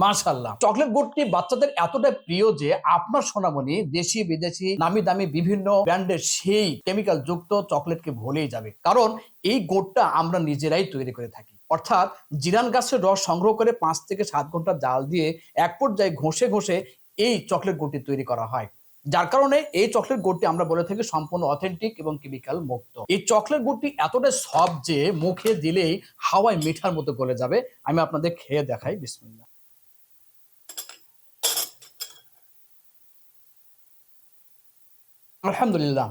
মাশাআল্লাহ, চকলেট গুডটি বাচ্চাদের এতটা প্রিয় যে আপনার সোনামণি দেশি বিদেশি নামি দামি বিভিন্ন ব্র্যান্ডের সেই কেমিক্যাল যুক্ত চকলেটকে ভুলেই যাবে। কারণ এই গুড়টা আমরা নিজেরাই তৈরি করে থাকি। অর্থাৎ জিরান গাছের রস সংগ্রহ করে ৫ থেকে ৭ ঘন্টা জাল দিয়ে এক পর্যায়ে ঘষে ঘষে এই চকলেট গুড়টি তৈরি করা হয়। যার কারণে এই চকলেট গুড়টি আমরা বলে থাকি সম্পূর্ণ অথেন্টিক এবং কেমিক্যাল মুক্ত। এই চকলেট গুড়টি এতটা সফট যে মুখে দিলেই হাওয়ায় মিঠার মতো গলে যাবে। আমি আপনাদের খেয়ে দেখাই। বিসমিল্লাহ। আলহামদুলিল্লাহ।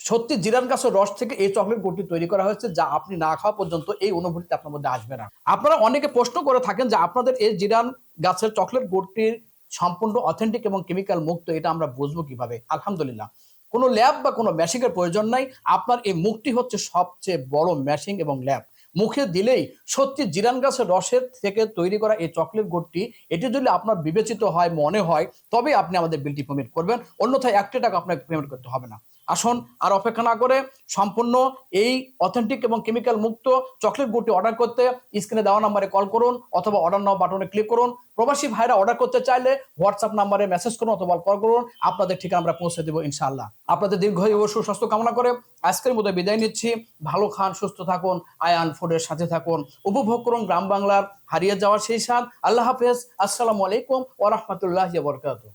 সত্যি জিরান গাছের রস থেকে এই চকলেট গুড়টি তৈরি করা হয়েছে, যা আপনি না খাওয়া পর্যন্ত এই অনুভূতি আপনার মধ্যে আসবে না। আপনারা অনেকে প্রশ্ন করে থাকেন যে আপনাদের এই জিরান গাছের চকলেট গুড়টির সম্পূর্ণ অথেন্টিক এবং কেমিক্যাল মুক্ত, এটা আমরা বুঝবো কিভাবে? আলহামদুলিল্লাহ। কোনো ল্যাব বা কোনো মেশিং এর প্রয়োজন নাই। আপনার এই মুখটি হচ্ছে সবচেয়ে বড় মেশিং এবং ল্যাব। মুখে দিলেই সত্যি জিরান গাছের রসের থেকে তৈরি করা এই চকলেট গুড়টি, এটি যদি আপনার বিবেচিত হয়, মনে হয়, তবে আপনি আমাদের বিলটি পেমেন্ট করবেন। অন্যথায় ৳১ টাকা আপনাকে পেমেন্ট করতে হবে না। আসুন আর অপেক্ষা না করে সম্পূর্ণ এই অথেন্টিক এবং কেমিক্যাল মুক্ত চকলেট গুড়টি অর্ডার করতে স্ক্রিনে দেওয়া নাম্বারে কল করুন অথবা অর্ডার নাও বাটনে ক্লিক করুন। প্রবাসী ভাইরা অর্ডার করতে চাইলে হোয়াটসঅ্যাপ নাম্বারে মেসেজ করুন অথবা কল করুন। আপনাদের ঠিকানা আমরা পৌঁছে দেব ইনশাআল্লাহ। আপনাদের দীর্ঘায়ু ও সুস্বাস্থ্য কামনা করে আজকের মতো বিদায় নিচ্ছি। ভালো খান, সুস্থ থাকুন, আয়ান ফুডের সাথে থাকুন। উপভোগ করুন গ্রাম বাংলার হারিয়ে যাওয়ার সেই স্বাদ। আল্লাহ হাফেজ। আসসালামু আলাইকুম ওয়া রাহমাতুল্লাহি ওয়া বারাকাতুহু।